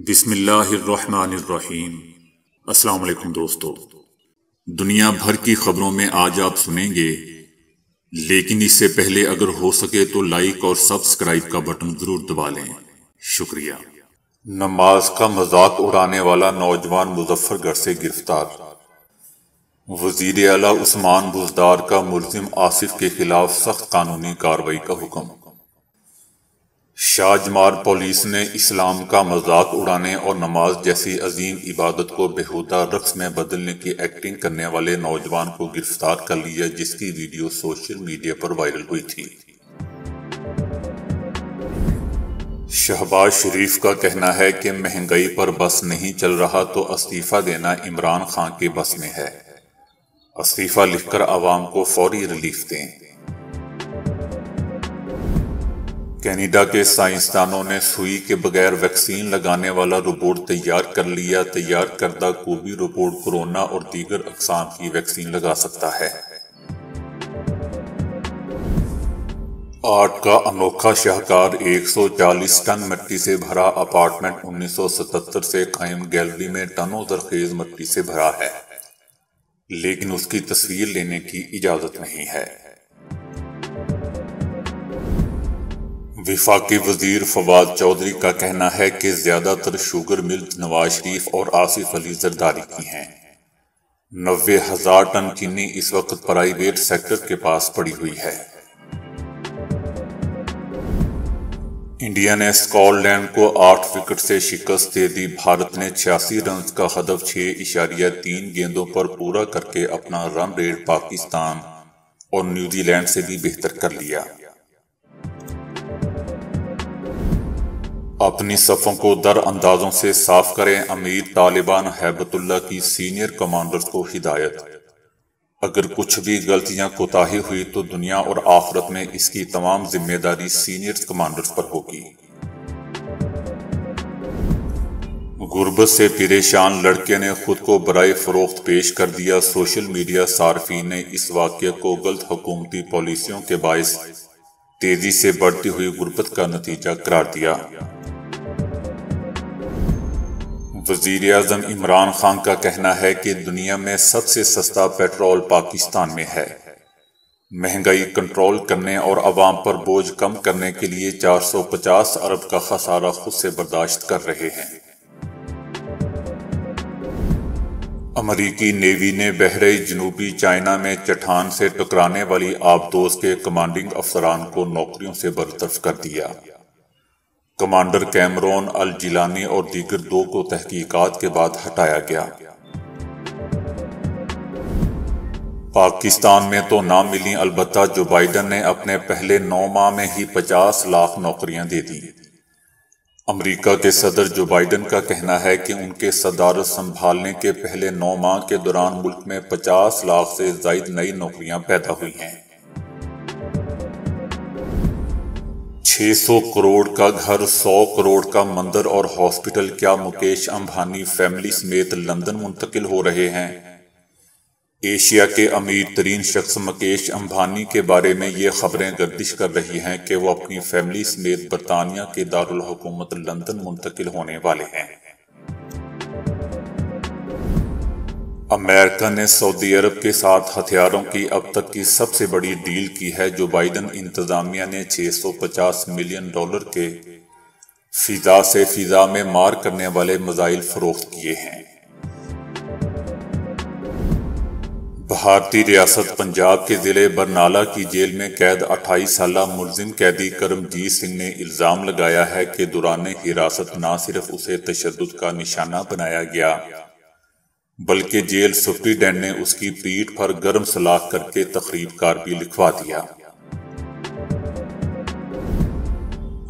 بسم اللہ الرحمن الرحیم۔ السلام علیکم دوستو، دنیا بھر کی خبروں میں آج آپ سنیں گے، لیکن اس سے پہلے اگر ہو سکے تو لائک اور سبسکرائب کا بٹن ضرور دبا لیں، شکریہ۔ نماز کا مذاق اڑانے والا نوجوان مظفر گڑھ سے گرفتار۔ وزیر اعلیٰ عثمان بزدار کا ملزم آصف کے خلاف سخت قانونی کارروائی کا حکم۔ شاہجمار پولیس نے اسلام کا مذاق اڑانے اور نماز جیسی عظیم عبادت کو بیہودہ رقص میں بدلنے کی ایکٹنگ کرنے والے نوجوان کو گرفتار کر لیا، جس کی ویڈیو سوشل میڈیا پر وائرل ہوئی تھی۔ شہباز شریف کا کہنا ہے کہ مہنگائی پر بس نہیں چل رہا تو استعفیٰ دینا عمران خان کے بس میں ہے، استعفیٰ لکھ کر عوام کو فوری ریلیف دیں۔ کینیڈا کے سائنسدانوں نے سوئی کے بغیر ویکسین لگانے والا روبوٹ تیار کر لیا۔ تیار کردہ کووی روبوٹ کورونا اور دیگر اقسام کی ویکسین لگا سکتا ہے۔ آرٹ کا انوکھا شاہکار 140 ٹن مٹی سے بھرا اپارٹمنٹ 1977 سے قائم گیلری میں ٹنوں زرخیز مٹی سے بھرا ہے، لیکن اس کی تصویر لینے کی اجازت نہیں ہے۔ وفاقی وزیر فواد چودھری کا کہنا ہے کہ زیادہ تر شوگر ملز نواز شریف اور آصف علی زرداری کی ہیں۔ 90,000 ٹن چینی اس وقت پرائیویٹ سیکٹر کے پاس پڑی ہوئی ہے۔ انڈیا نے اسکاٹ لینڈ کو 8 وکٹ سے شکست دے دی۔ بھارت نے 86 رنز کا ہدف 6.3 گیندوں پر پورا کر کے اپنا رن ریٹ پاکستان اور نیوزی لینڈ سے بھی بہتر کر لیا۔ اپنی صفوں کو در اندازوں سے صاف کریں، امیر طالبان ہیبت اللہ کی سینئر کمانڈرز کو ہدایت۔ اگر کچھ بھی غلطیاں کوتاہی ہوئی تو دنیا اور آخرت میں اس کی تمام ذمہ داری سینئر کمانڈرز پر ہوگی۔ غربت سے پریشان لڑکے نے خود کو برائے فروخت پیش کر دیا۔ سوشل میڈیا صارفین نے اس واقعے کو غلط حکومتی پالیسیوں کے باعث تیزی سے بڑھتی ہوئی غربت کا نتیجہ قرار دیا۔ وزیر اعظم عمران خان کا کہنا ہے کہ دنیا میں سب سے سستا پیٹرول پاکستان میں ہے۔ مہنگائی کنٹرول کرنے اور عوام پر بوجھ کم کرنے کے لیے 450 ارب کا خسارہ خود سے برداشت کر رہے ہیں۔ امریکی نیوی نے بحیرہ جنوبی چائنا میں چٹان سے ٹکرانے والی آبدوز کے کمانڈنگ افسران کو نوکریوں سے برطرف کر دیا۔ کمانڈر کیمرون الجیلانی اور دیگر 2 کو تحقیقات کے بعد ہٹایا گیا۔ پاکستان میں تو نہ ملیں، البتہ جو بائیڈن نے اپنے پہلے 9 ماہ میں ہی 50 لاکھ نوکریاں دے دیں۔ امریکہ کے صدر جو بائیڈن کا کہنا ہے کہ ان کے صدارت سنبھالنے کے پہلے 9 ماہ کے دوران ملک میں 50 لاکھ سے زائد نئی نوکریاں پیدا ہوئی ہیں۔ 600 کروڑ کا گھر، 100 کروڑ کا مندر اور ہاسپٹل، کیا مکیش امبانی فیملی سمیت لندن منتقل ہو رہے ہیں؟ ایشیا کے امیر ترین شخص مکیش امبانی کے بارے میں یہ خبریں گردش کر رہی ہیں کہ وہ اپنی فیملی سمیت برطانیہ کے دارالحکومت لندن منتقل ہونے والے ہیں۔ امریکہ نے سعودی عرب کے ساتھ ہتھیاروں کی اب تک کی سب سے بڑی ڈیل کی ہے۔ جو بائیڈن انتظامیہ نے $650 ملین کے فضا سے فضا میں مار کرنے والے میزائل فروخت کیے ہیں۔ بھارتی ریاست پنجاب کے ضلع برنالہ کی جیل میں قید 28 سالہ ملزم قیدی کرمجیت سنگھ نے الزام لگایا ہے کہ دوران حراست نہ صرف اسے تشدد کا نشانہ بنایا گیا، بلکہ جیل سپرنٹینڈنٹ نے اس کی پیٹھ پر گرم سلاخ کر کے تخریب کار بھی لکھوا دیا۔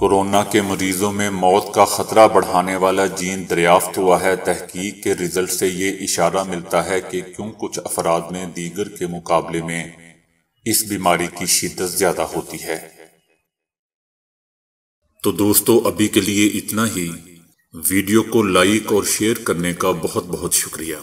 کورونا کے مریضوں میں موت کا خطرہ بڑھانے والا جین دریافت ہوا ہے۔ تحقیق کے رزلٹ سے یہ اشارہ ملتا ہے کہ کیوں کچھ افراد میں دیگر کے مقابلے میں اس بیماری کی شدت زیادہ ہوتی ہے۔ تو دوستو، ابھی کے لیے اتنا ہی۔ ویڈیو کو لائک اور شیئر کرنے کا بہت بہت شکریہ۔